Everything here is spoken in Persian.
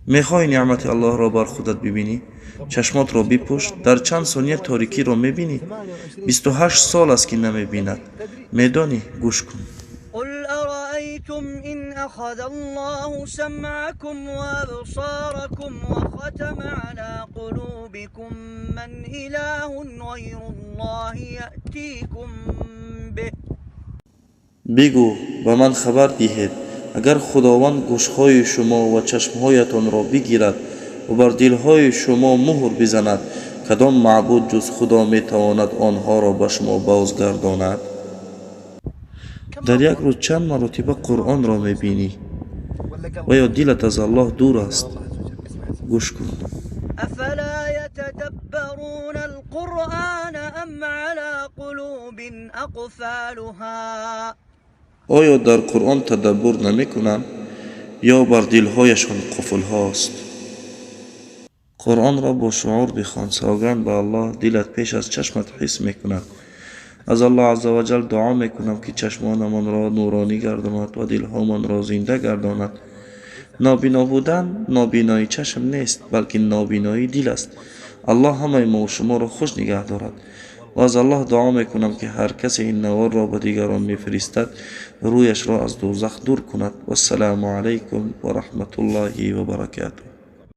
میخوای نعمت الله را بر خودت ببینی؟ چشمات را بپوش. در چند ثانیه تاریکی را میبینی. 28 سال است که نمیبیند. میدانی؟ گوش کن. قل أرأيتم إن أخذ الله سمعكم وأبصاركم وختم على قلوبكم من إله غير الله يأتيكم به. بگو و من خبر دهید اگر خداوند گوشهای شما و چشمهایتان را بگیرد و بر دلهای شما مهر بزند، کدام معبود جز خدا میتواند آنها را به شما بازگرداند؟ در یک روز چند مرتبه قرآن را میبینی و یا دلت از الله دور است؟ گوش کن. أفلا يتدبرون القرآن أم على قلوب أقفالها. آیا در قرآن تدبر نمیکنند یا بر دلهایشان قفل هاست؟ قرآن را با شعور بخوان. سوگند به الله دلت پیش از چشمت حس میکند. از الله عزوجل دعا میکنم که چشمانمان را نورانی گرداند و دلهامان را زنده گرداند. نابینا بودن نابینایی چشم نیست، بلکه نابینایی دل است. الله همه ما و شما را خوش نگه دارد و از الله دعا میکنم که هر کسی این نوار را به دیگران میفرستد رویش را از دوزخ دور کند. و السلام علیکم و رحمت الله و برکاته.